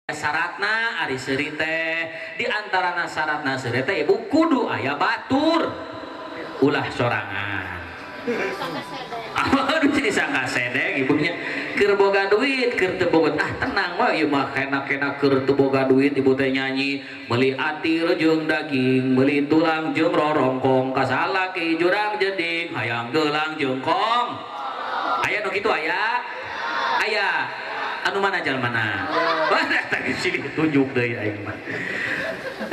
syaratna ari seuri teh di antarana syaratna seuri teh ibu kudu aya batur ulah sorangan. Aduh jadi sangka sedek ibunya keur boga duit keur teu boga tenang we ieu mah kena keur teu boga duit ibu teh nyanyi meuli atir jeung daging meuli tulang jeung rorongkong kasalaki jurang jeding hayang geulang jeung kong aya nu kitu aya anu mana jalmana mana tadi sini tunjuk deui aing mah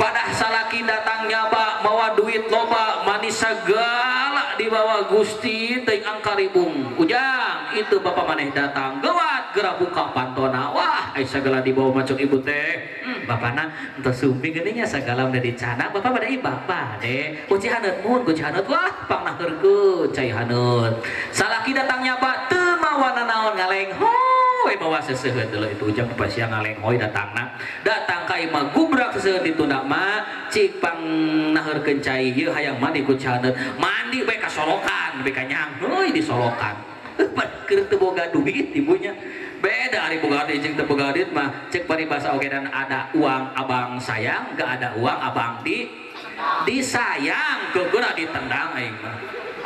padah salaki datang nyaba mawa duit loba manis segala dibawa Gusti teuing angkaribung ujang itu bapak maneh datang geuat geura buka pantona wah ai sagala dibawa macok ibu teh bapana ento sumping geuning nya sagala udah dicana bapak pada bapak deh kuci haneut mun kuci haneut wah pangnaheurkeun cai haneut salaki datang nyaba teu mawa nanaon ngaleng bawa seseuheut deuleu itu ujang pasiang ngalenghoy datang ka imah gubrak seseuheut ditunda mah cik pang naheurkeun cai ieu hayang mandi ku caneut mandi bae ka solokan bae ka nyang heuy di solokan keur teu boga duit ibunya beda ari boga duit jeung teu boga duit mah cek paribasa oge dan ada uang abang sayang gak ada uang abang disayang geura ditendang aing mah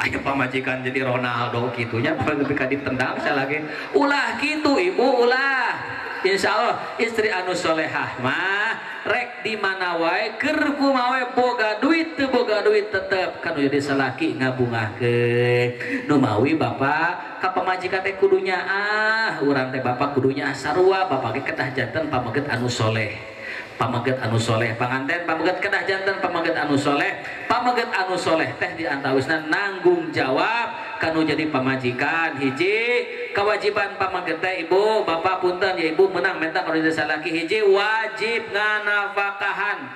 aya pamajikan jadi Ronaldo gitunya ketika ditendang saya lagi ulah gitu ibu ulah insyaallah istri anu solehah mah rek di mana wae keur kumaha boga duit teu boga duit tetep kanu jadi salaki ngabungahkeun nu mawi bapak ka pamajikan teh kudunya urang teh bapak kudunya sarua bapak ge kedah janten pamaget anu soleh pamaget anu soleh panganten pamaget kedah janten pamaget anu soleh teh di antawisna nanggung jawab kanu jadi pamajikan hiji kewajiban pamaget teh ibu bapak punten ya ibu menang mentang kalau jadi salaki hiji wajib nganafakahan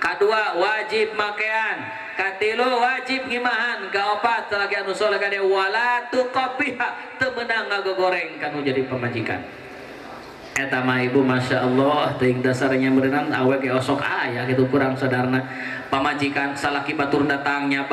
kadua wajib makean katilu wajib ngimahan kaopat salaki anu soleh kade wala tuqabiha teu meunang ngagogoreng kanu jadi pamajikan eta mah ibu masya Allah teuing dasarnya berenang awek ge osok aya gitu kurang sadarna pamajikan salaki batur datangnya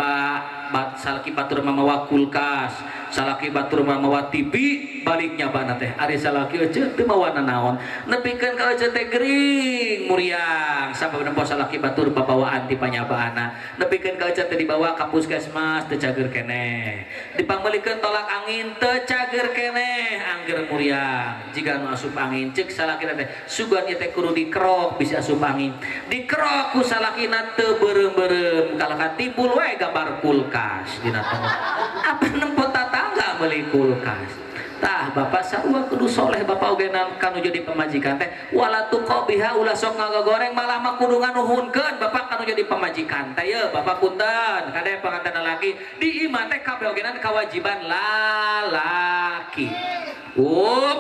salaki batur mamawa kulkas salaki batur mamawa TV baliknya bana teh ari salaki euceut teu mawa nanaon nepikeun ka euceut teh gering muriang sabab nempo salaki batur babawaan ti panyabaana nepikeun ka euceut teh dibawa ka puskesmas teu cager keneh dipangmelikeun tolak angin teu cager keneh angger muriang jiga nu asup angin cek salaki teh sugan ieu teh kudu dikerok bisa asup angin dikerok ku salakina teu beureum-beureum kalahkan timbul we gambar kulkas dina tengah apa nempo tatangga meuli kulkas tah bapak sarua kudu soleh bapak oge kanu jadi pamajikan teh wala tuqabiha ulah sok ngagoreng malah mah kudu nganuhunkeun bapak kanu jadi pamajikan teh ye bapak punten kade panganten lalaki di imah teh kabeh oge kewajiban lalaki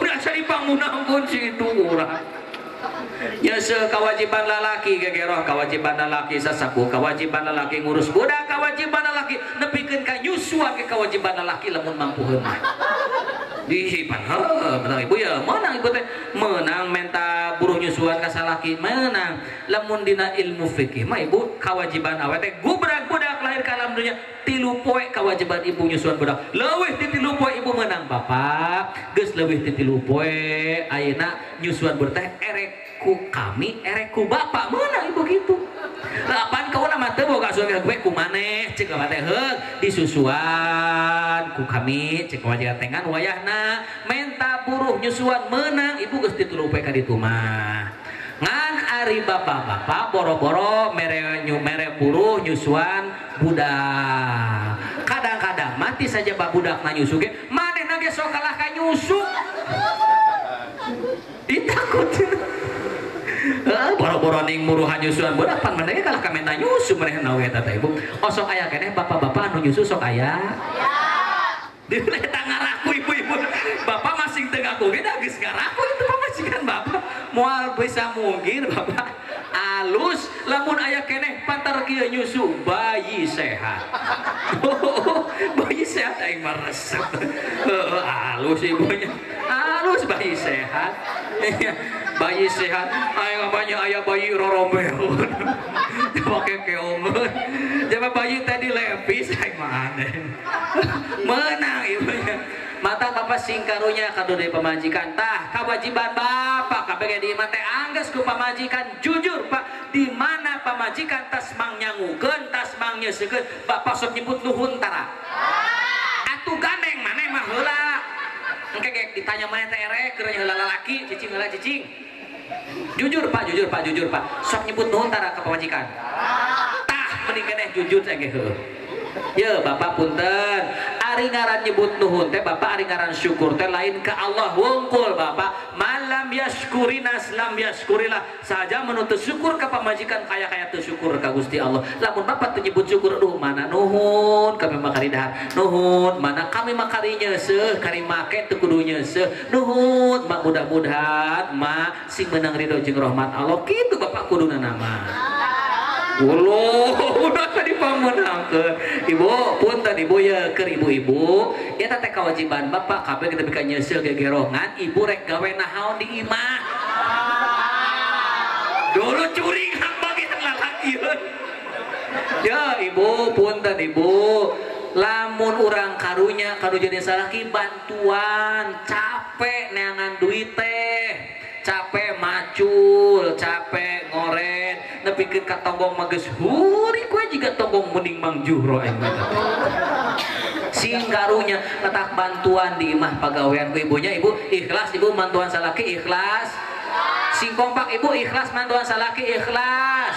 berasa dipangunangkeun situ urang ya kewajiban lalaki gegeroh kewajiban lalaki sasapu kewajiban lalaki ngurus budak kewajiban lalaki nepikeun ka nyusuan ke kewajiban lalaki lamun mampuheun dihipan benar ibu ya menang ibu teh menang menta buruh nyusuan ka salaki menang lamun dina ilmu fikih mah ibu kewajiban awet teh gubrak budak lahir ka alam dunya 3 poe kewajiban ibu nyusuan budak leuwih ti 3 poe ibu menang bapak geus leuwih ti 3 poe ayeuna nyusuan budak teh erek ku kami erek ku bapak menang ibu gitu lapan kauna mah teu boga suami gue ku maneh ceuk mah teh heug disusuan ku kami ceuk wajiban tengan wayahna menta buruh nyusuan menang ibu geus ti 3 poe ka ditu mah ngan ari bapak-bapak boro-boro mere buruh nyusuan budak kadang-kadang mati saja babudak na nyusu ge manehna ge sok kalah ka nyusu ditakutin boro-boro ning muruhan nyusuan budak pan maneh kalah ka menta nyusu manehna we tata ibu osok aya keneh bapak-bapak anu nyusu sok aya di eta ngaraku ibu-ibu bapak masih teu ngaku ge da geus ngaraku itu pamajikan bapak moal bisa mungkin bapak alus lamun aya keneh pantar kieu nyusu bayi sehat bayi sehat aing mah resep alus ibunya alus bayi sehat bayi sehat aing banyak aya bayi rorombeun pake keongeun jama bayi tadi lepis aing mah aneh menang ibunya mata bapak singkarunya kado dari pamajikan tah kewajiban bapak kabeh di imah teh angges ku pamajikan jujur Pak di mana pamajikan tas mang nyangukeun tas mang nyeusekeun bapak sok nyebut nuhun tara atuh gandeng maneh mah heula engke ge ditanya maneh teh erek keur heula lalaki cicing heula cicing jujur Pak sok nyebut nuhun tara ka pamajikan tah mending keneh jujur engke heueuh ya bapak punten ari ngaran nyebut nuhun teh bapak ari ngaran syukur teh lain ke Allah wungkul bapak malam yaskurinas lam yaskurillah saja menuntut syukur ke pamajikan kaya teu syukur ka Gusti Allah lamun bapak teu nyebut syukur duh mana nuhun kami makari dahar nuhun mana kami makari nyeuseuh kari make teu kudu nyeuseuh nuhun mak mudah-mudahan mak sing meunang ridho jeung rahmat Allah kitu bapak kuduna nama udah tadi pamunangkeun ibu punten ibu ya keur ibu-ibu eta teh kewajiban bapak kabeh kita bika nyeuseul gegerongan ibu rek gawe nahaon di imah dulu curing bagian lalakieun ya ibu punten ibu lamun urang karunya kanu jadi salaki bantuan capek neangan duit teh capek macul, capek ngoren, nepikeun ka tonggong mah geus huri kue jiga tonggong mending Mang Juhro aing mah. Sing karunya letak bantuan di imah pagawean ku ibunya ibu ikhlas ibu mantuan salaki ikhlas. Sing kompak ibu ikhlas mantuan salaki ikhlas.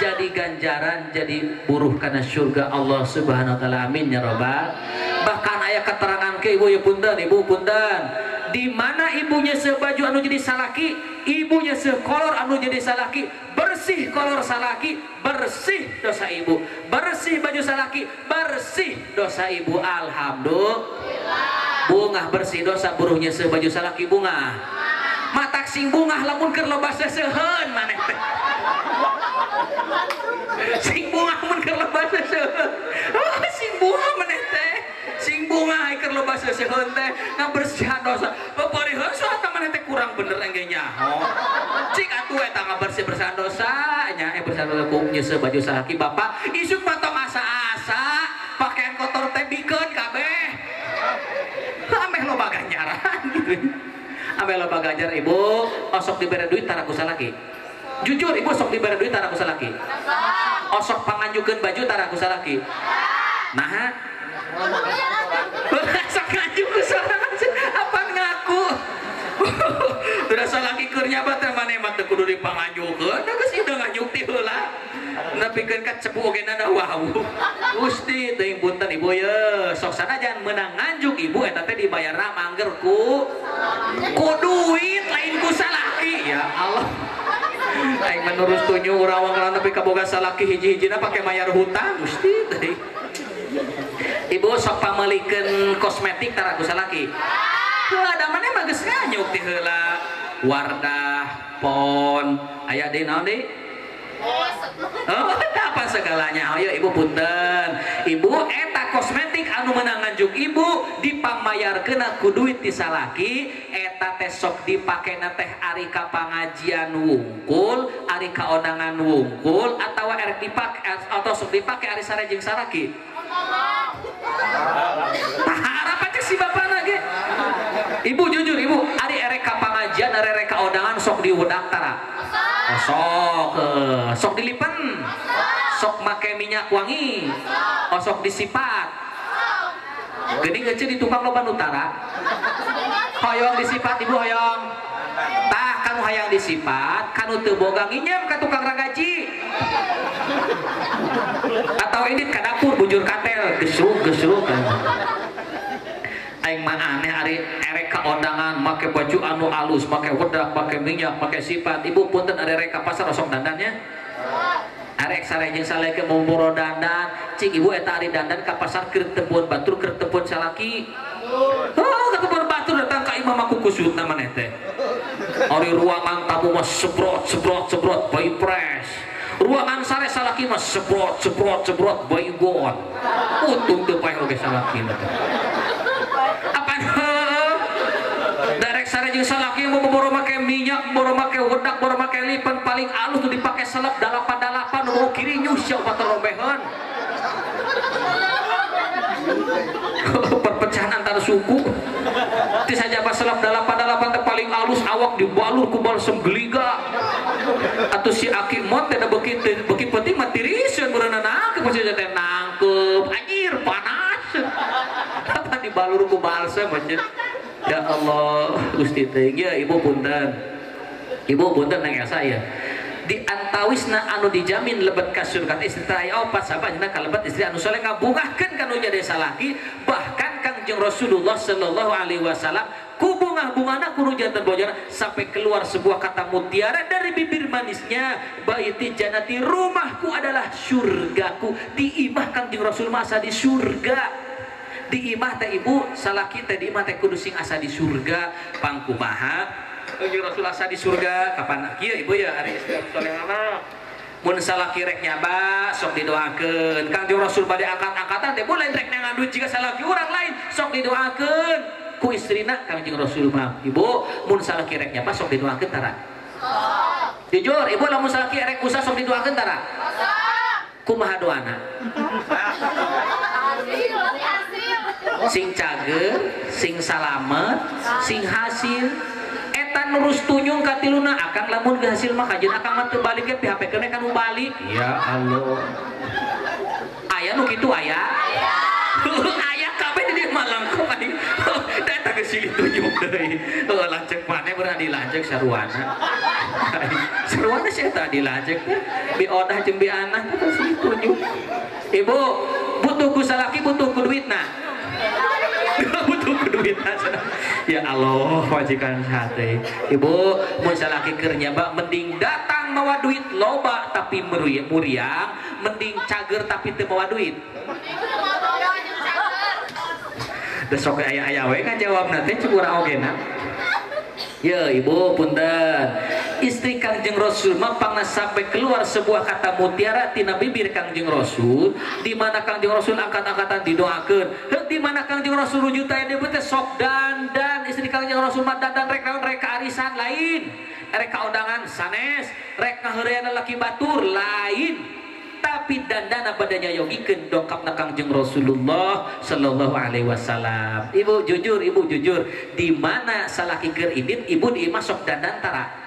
Jadi ganjaran jadi buruh kana surga Allah Subhanahu wa taala amin ya robbal. Bahkan aya keterangan ke ibu ya punten ibu punten di mana ibunya sebaju anu jadi salaki ibunya sekolor anu jadi salaki bersih kolor salaki bersih dosa ibu bersih baju salaki bersih dosa ibu alhamdulillah bungah bersih dosa buruhnya sebaju salaki bungah matak sing bungah lamun keur loba seseuheun maneh teh sing bungah mun keur loba seseuheun sing bungah maneh teh sing bunga keur loba seseuheun teh ngabersihan dosa papariheun soalna maneh teh kurang bener engge nyaho cik atuh eta ngabersih-bersihan dosa nya bersihan dosa ku nyeuseul baju salaki bapak isuk mah tong asa-asa pakaian kotor teh bikeun kabeh ameh loba ganjaran gitu ameh loba ganjar ibu osok dibere duit tara ku salaki jujur ibu sok dibere duit tara ku salaki osok panganjukeun baju tara ku salaki nah sok ngaju apa ngaku udah salaki keur nyabat teh maneh mah teu kudu dipanganjukeun geus ieu ngajuk ti heula nepikeun ka cepu ogena da wau Gusti teuing punten ibu ye sok sanajan meunang nganjuk ibu eta teh dibayarna mangger ku duit lain ku salaki ya Allah aing menurut tunyu urang-urang nepi ka boga salaki hiji-hijina pake mayar hutang Gusti teuing ibu sok pamelikeun kosmetik tara ku salaki ada maneh mah geus nganyuk ti heula Wardah Pon aya deui naon deui oh apa segalanya ayo ibu punten ibu eta kosmetik anu meunang nganjuk ibu dipamayarkeun ku duit ti salaki eta teh sok dipakena teh ari ka pangajian wungkul ari ka ondangan wungkul atawa erek dipake atau sok dipake ari sare jeung salaki harap aja si bapak lagi ibu jujur ibu ari erek ka pangajian ari erek ka ondangan sok diudak tara sok dilipen sok make minyak wangi sok disipat geuning ngeuceun di tukang loba nutara hoyong disipat ibu hoyong tah kanu hayang disipat kanu teu boga nginjem ka tukang ragaji atau edit ka dapur bujur katel gesruk aing mah aneh ari erek ka ondangan make baju anu alus make wedak make minyak make sifat ibu punten ari erek ka pasar osok dandannya arek sare jeung saleke mumpuro dandan cing ibu eta ari dandan ka pasar keur tepun batur keur tepun salaki oh ka tepun batur datang ka imam aku kusutna maneh teh ari ruangan tamu mah sebrot by press ruangan sare salaki mah sebrot by god untung teu paeh oge salaki derek sare jeung salaki mau boro make minyak boro make wedak boro make lipen paling alus tuh dipake selep dalapan nu kiri nyusya obat rombehan perpecahan antara suku ti saja pasalap dalapan teh paling alus awak dibalur ku balsem geliga atau si aki mot teh beuki penting mah tiriseun beureunan nangkep pasti teh nangkep anjir panas apa dibalur ku balsem aja ya Allah Gusti teh ya ibu punten nang saya di antawisna anu dijamin lebet ka surga istri aya opat sabana kalebet istri anu saleh ngabungahkeun kanu jadi salaki bahkan Kangjeng Rasulullah sallallahu alaihi wasallam ku bungah-bungana kudu janten bojana sampai keluar sebuah kata mutiara dari bibir manisnya baiti jannati rumahku adalah surgaku diimah Kangjeng Rasul masa di surga diimah teh ibu salaki teh diimah teh kudu sing asa di surga pangkumaha Kangjeng Rasul asa di surga kapan kieu ibu ya ari istri solehana mun salaki rek nyaba sok didoakeun Kangjeng Rasul bade angkat-angkatan teh boleh rek nangan duit jika salaki urang lain sok didoakeun ku istrina Kangjeng Rasul mah ibu mun salaki rek nyaba sok didoakeun tara jujur ibu lamun salaki rek usah sok didoakeun tara kumaha doana sing cager sing salamet sing hasil nurus tunyung katiluna akan lamun hasil mah kajeun akang mah teu balik ge PHP kene kan balik ya Allah aya nu kitu aya aya kabeh di dieu mah langkung ai da geus silih tunyung deui lanceuk maneh beurang dilanceuk saruana saruana sih tah dilanceuk bi odah jeung bi anah teh silih tunyung ibu butuh ku salaki butuh ku duitna butuh duitna ya Allah wajikan sate ibu mun salaki keur nyaba mending datang mawa duit loba tapi muriang mending cager tapi teu mawa duit da sok aya-aya we ngajawabna teh cuk urang ogena ya ibu punten istri Kangjeng Rasul mah pangna sampai keluar sebuah kata mutiara tina bibir Kangjeng Rasul di mana Kangjeng Rasul angkat-angkatan didoakeun di mana Kangjeng Rasul rujuk teh deui teh sok dandan istri Kangjeng Rasul mah dandan rek naon rek arisan lain rek undangan sanes rek ngaheurean laki batur lain tapi dandana badanya yogikeun dongkapna Kangjeng Rasulullah sallallahu alaihi wasallam ibu jujur di mana salaki keur idin ibu di imah sok dandan tara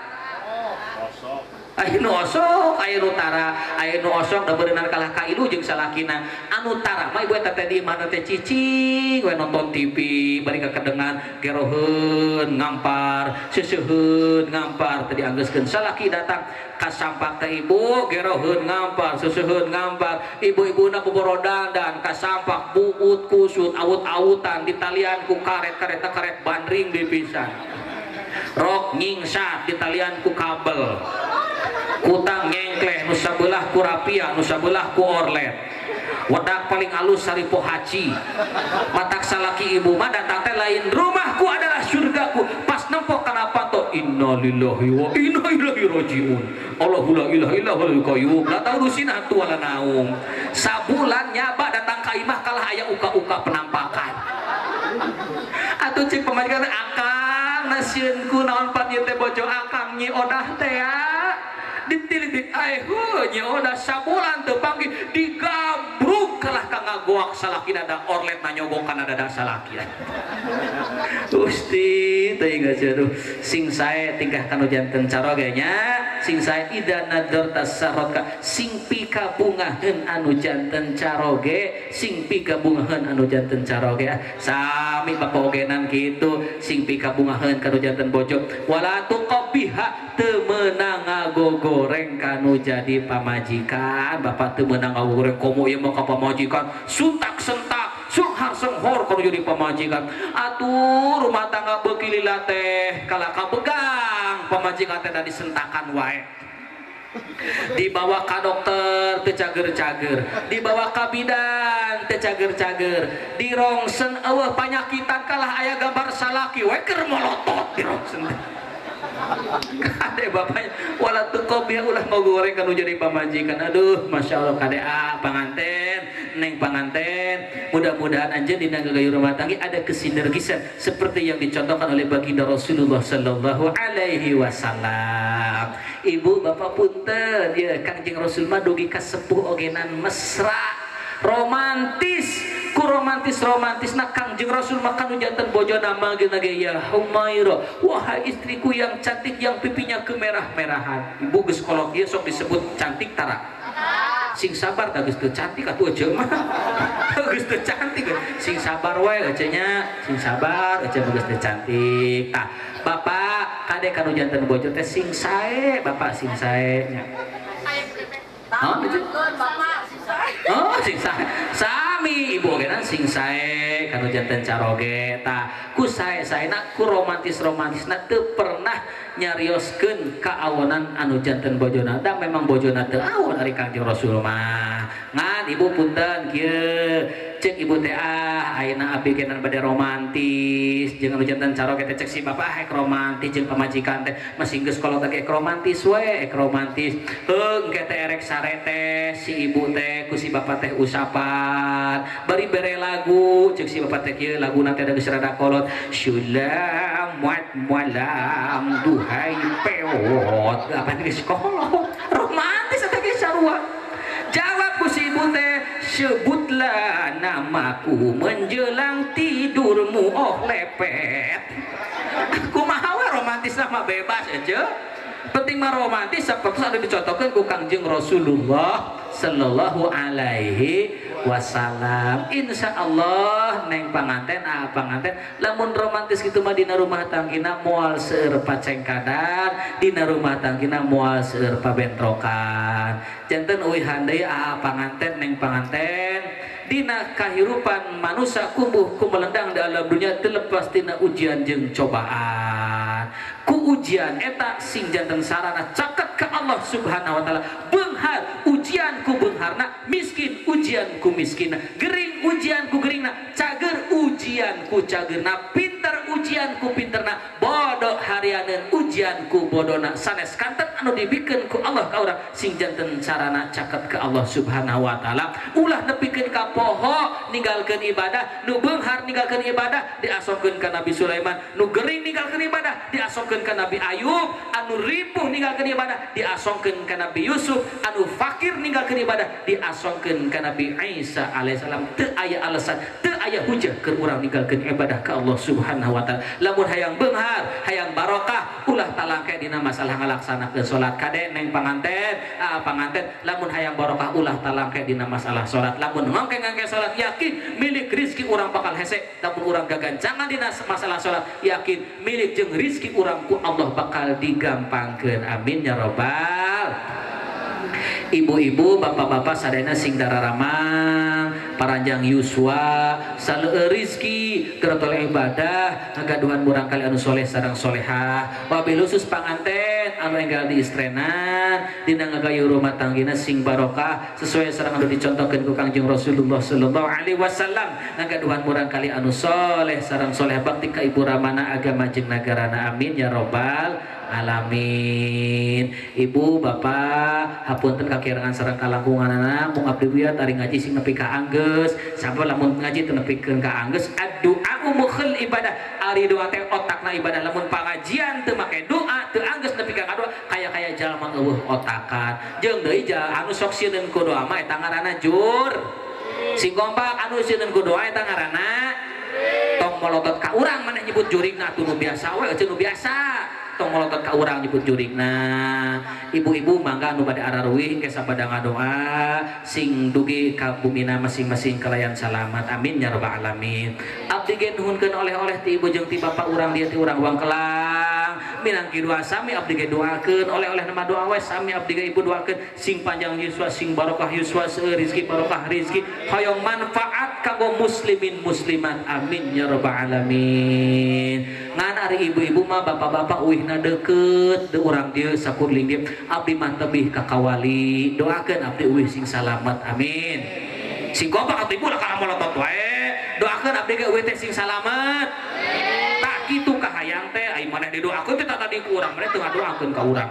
aya nu osok aya nu tara aya nu osok da beuneunan kalah ka ilu jeung salakina anu tara mah ibu eta teh di mana teh cicing we nonton TV bari kakedengan geroheun ngampar seuseheun ngampar teh dianggeuskeun salaki datang ka sampak teh ibu geroheun ngampar seuseheun ngampar ibu-ibuna boborodan dan ka sampak buut kusut awut-awutan ditalian ku karet bandring dipisan rok nyingsat ditalian ku kabel kutang ngengkleh nu sabelah ku rapia nu sabelah ku orlet wedak paling alus saripo haji matak salaki ibu mah datang teh lain rumahku adalah surgaku pas nempok kana panto innalillahi wa inna ilaihi rajiun Allahu la ilaha illa huwal qayyum la taurusina tu wala naum sabulan nyaba datang ka imah kalah aya uka-uka penampakan atuh cik pamajikan akang nasieunku naon pat ieu teh bojo akang nyi odah teh ya ditilitik nyi odah sabulan teu panggih digabruk kalah ka ngagoak salakina da orlet nanyogokan dada salakina Gusti teuing aduh sing sae tingkah kanu janten caroge nya sing sae ida nadarta saraka sing pikabungaheun anu janten caroge sing pikabungaheun anu janten caroge sami bapogenan kitu sing pikabungaheun kanu janten bojo wala tuqabiha teu meunang ngagogoreng kanu jadi pamajikan bapak teu meunang ngagogoreng komo ieu mah ka pamajikan suntak sentak sunghar senghor kanu jadi pamajikan atuh rumah tangga beuki lila teh kala kabegang pamajikan teh da disentakan wae dibawa ka dokter teu cager-cager dibawa ka bidan teu cager-cager dirongsen eueuh panyakitan kalah aya gambar salaki we keur molotot dirongsen kade bapaknya wala tuqabiha ulah mau goreng kanu jadi pamajikan aduh masya Allah kade panganten neng panganten mudah-mudahan anjeun dina gayuh rumah tangga ada kesinergisan seperti yang dicontohkan oleh baginda Rasulullah sallallahu alaihi wasallam ibu bapak punten ya Kangjeng Rasul mah dugi ka sepuh ogenan mesra romantis ku romantis na Kangjeng Rasul makan janten bojona manggil ya Humaira, wahai istriku yang cantik yang pipinya kemerah-merahan. Ibu geus kolot ieu sok disebut cantik tara. Sing sabar tah geus teu cantik atuh aja mah. Geus teu cantik sing sabar wae ecenya, sing sabar ece geus teu cantik. Tah bapak kade kanu janten bojo teh sing sae, bapak sing sae nya. Oh, sing sae. Sami ibu geuna sing sae kanu janten caroge. Tah ku sae-saena ku romantisna teu pernah nyarioskeun kaawonan anu janten bojona. Da memang bojona teu awon ari Kangjeng Rasul mah. Ngan ibu punten kieu. Cek ibu teh ayeuna abdi genan bade romantis jeung anu janten caroge teh cek si bapak hek romantis jeung pamajikan teh masih geus kolot teh romantis we ek romantis. Heung engke teh erek sarete si ibu teh ku si bapak teh usapan bari bere lagu cek si bapak teh kieu laguna teh geus rada kolot sulamat malam duhai peot apa geus kolot romantis eta geus sarua. Jawab ku si ibu teh, sebutlah namaku menjelang tidurmu oh lepet. Kumaha we romantis mah bebas aja. Penting mah romantis seperti ada dicontohkan ku Kangjeng Rasulullah sallallahu alaihi wasallam. Insyaallah neng panganten panganten lamun romantis kitu mah dina rumah tanggina moal seueur pacengkadan, dina rumah tanggina moal seueur pabentrokan. Janten euy handai panganten neng panganten dina kahirupan manusia kubuh kumelendang di alam dunia terlepas tina ujian jeung cobaan. Ku ujian eta sing janten sarana caket ke Allah Subhanahu wa taala. Beunghar ujian ku beungharna, miskin ujian ku miskinna, gering ujian ku geringna, cager ujian ku cageurna, pinter ujian ku pinterna, bodoh harianeun ujian ku bodona. Sanes kanten anu dibikeun ku Allah ka urang sing janten sarana caket ke Allah Subhanahu wa taala. Ulah nepikeun ka poho ninggalkeun ibadah, nu beunghar ninggalkeun ibadah diasongkeun ka Nabi Sulaiman, nu gering ninggalkeun ibadah diasongkeun ka Nabi Ayub, anu ripuh ninggalkeun ibadah diasongkeun ka Nabi Yusuf, anu fakir ninggalkeun ibadah diasongkeun ka Nabi Isa alaihissalam. Teu aya alasan, teu aya hujah keur urang ninggalkeun ibadah ka Allah Subhanahu wa taala. Lamun hayang beunghar, hayang barokah, ulah talangke dina masalah ngalaksanakeun salat. Kade neng panganten, panganten lamun hayang barokah ulah talangke dina masalah salat. Lamun ngangke salat yakin milik rizki urang bakal hese. Lamun urang gagancangan dina masalah salat yakin milik jeung rizki urang ku Allah bakal digampangkeun. Amin ya robbal. Ibu-ibu, bapak-bapak sadayana sing dararamang, paranjang yuswa, saleueur rizki, kerotol ibadah, ngagaduhan murang kali anu soleh sareng solehah. Wabil khusus panganten anu enggal di istrenan, dina ngagayu rumah tanggina sing barokah sesuai sareng anu dicontohkeun ku Kangjeng Rasulullah sallallahu alaihi wasallam. Ngagaduhan murang kali anu soleh sareng solehah bakti ka ibu ramana agama jeung nagarana. Amin ya robbal alamin. Ibu bapak hapunten kakirangan sareng kalangkunganana mung abdi wiat ari ngaji sing nepi ka anggeus sabab lamun ngaji teu nepikeun ka anggeus addu'a mukhul ibadah. Ari doa teh otakna ibadah, lamun pangajian teu make doa teu anggeus nepi ka doa kaya jalma eueuh otakan. Jeung deui anu sok sieun ku doa mah eta ngaranna jur. Sing kompak anu sieun ku doa eta ngaranna tong molotot ka urang maneh nyebut jurigna atuh nu biasa we eceun nu biasa. Tong molotot ka urang nyebut jurigna. Ibu-ibu mangga anu bade araruih ke sabada ngadoa sing dugi ka bumina masing-masing kalayan salamat. Amin ya rabbal alamin. Abdi ge nuhunkeun oleh-oleh ti ibu jeung ti bapak urang dieu ti urang Wangkelang. Minangki doa sami abdi ge doakeun oleh-oleh nama doa we sami abdi ge ibu doakeun sing panjang yuswa sing barokah yuswa seueur rezeki barokah rezeki hoyong manfaat kanggo muslimin muslimat. Amin ya rabbal alamin. Ngan ari ibu-ibu mah bapak-bapak uihna deukeut de urang dieu sakurling dieu abdi mah tebih ka kawali doakeun abdi uih sing salamet. Amin. Sing goblok abdi ulah kana molotot wae doakeun abdi ge uih teh sing salamet. Tak kitu kahayang teh ai maneh didoakeun teh tadi ku urang maneh teu ngadoakeun ka urang.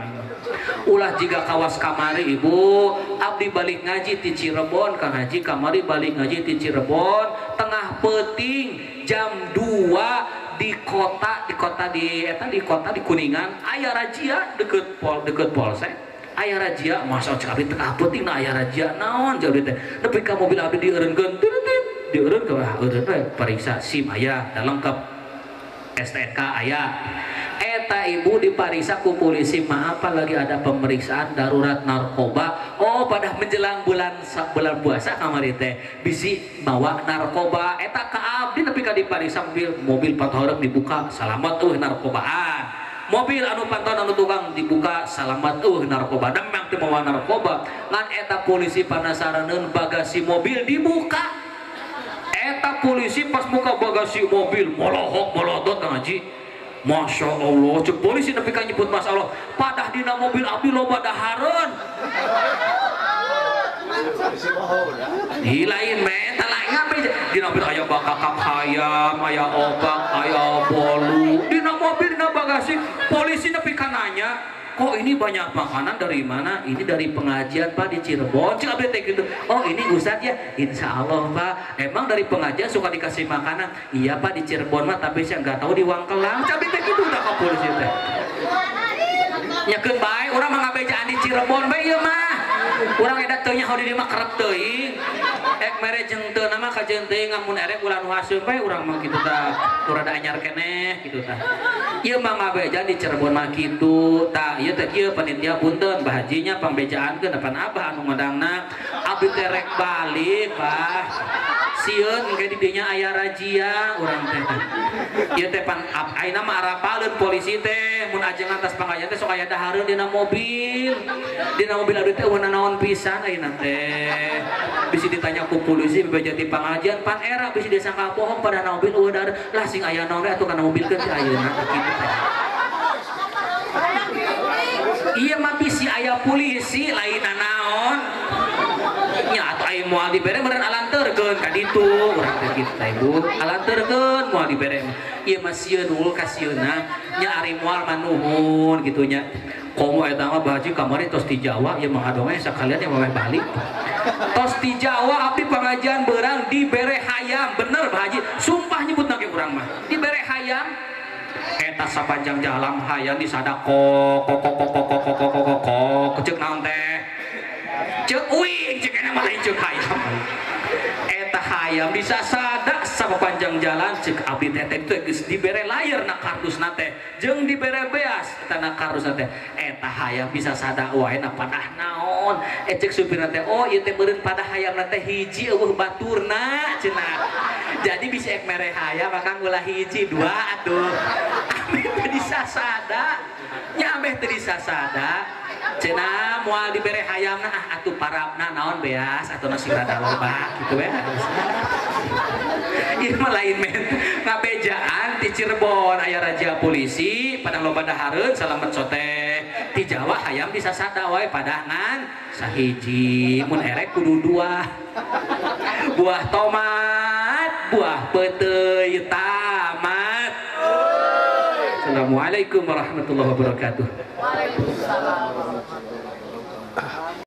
Ulah jiga kawas kamari ibu abdi balik ngaji ti Cirebon ka ngaji kamari balik ngaji ti Cirebon tengah peuting jam 2 di kota di Kuningan aya razia deket polsek aya razia masa cek abdi tengah peuting na aya razia naon jauh teh nepi ka mobil abdi dieureunkeun teutit diurut ke periksa SIM aya dan lengkap STNK aya eta ibu dipariksa ku polisi maaf lagi ada pemeriksaan darurat narkoba oh pada menjelang bulan puasa kamari teh bisi bawa narkoba eta ka abdi tapi ka dipariksa mobil pantauan dibuka salamat narkobaan mobil anu pantauan anu tukang dibuka salamat narkoba dan memang teu bawa narkoba ngan eta polisi panasaraneun bagasi mobil dibuka eta polisi pas buka bagasi mobil molohok molodot Kang Haji Masya Allah cek polisi tapi kan nyebut Masya Allah padah dina mobil abdi loba dahareun hilain meta lain ngapain dina mobil aya bakakak hayam aya obak aya bolu dina mobil dina bagasi polisi tapi kan nanya kok ini banyak makanan dari mana? Ini dari pengajian Pak di Cirebon. Cik abdi teh gitu. Oh ini Ustadz ya? Insya Allah Pak. Emang dari pengajian suka dikasih makanan? Iya Pak di Cirebon mah tapi saya nggak tahu di Wangkelang. Cik abdi teh gitu udah ke polisi teh. Nyakeun bae urang mah ngabejaan di Cirebon bae ieu mah. Urang edat teu nya hau di dieu mah kerep teuing. Ek mere jeung teu nama ka jeung teuing ngamun erek ulah nu haseum bae urang mah kitu tah. Urang anyar keneh kitu tah. Ieu mah ngabejaan di Cirebon mah kitu tah. Ieu teh kieu panitia punten bahajinya pambejaankeun depan abah anu ngadangna abdi teh rek balik Pak. Sieun engke di dinya aya razia urang teh. Ieu teh pan ayeuna mah arapaleun polisi teh mun ajeng atas pangajian teh sok aya dahareun dina mobil. Dina mobil abdi teh eueuh naon pisan ayeuna teh. Bisi ditanya ku polisi bebeja di pangajian pan era bisi disangka bohong pada mobil eueuh dahareun. Lah sing aya naon we atuh kana mobil keun si ayeuna kitu teh. Iya mah bisi aya polisi lain naon nya atuh aya moal dibere meureun alanteurkeun ka ditu urang teh kitu teh Bu alanteurkeun moal dibere ieu mah sieun ulul ka sieunna nya ari moal mah nuhun kitu nya komo eta mah bahaji kamari tos di Jawa ieu mah adonge sakalian yang meh balik tos di Jawa abdi pengajian beurang dibere hayam bener bahaji sumpah nyebutna ge urang mah dibere hayam eta sapanjang jalan hayam disadako kok cek naon teh cek uing cek enak malah cek hayam eta hayam bisa sadak sapanjang jalan cek abdi teh teh geus dibere layar na kardusna teh jeung dibere beas eta na kardusna teh eta hayam bisa sadak wae na padah naon cek supirna teh oh ieu teh meureun padah hayamna teh hiji eueuh baturna cenah jadi bisa ek mere hayam maka ulah hiji dua atuh ameh teh disasada nya ameh teh disasada cenah moal dibere hayamna atuh parabna naon beas atuh nasi rada loba kitu we ieu mah lain men ngabejaan ti Cirebon aya raja polisi padang loba dahareun salamet sote ti Jawa hayam disasada wae padangan sahiji mun erek kudu dua buah tomat buah peuteuy tamat. Assalamualaikum warahmatullahi wabarakatuh. Waalaikumsalam.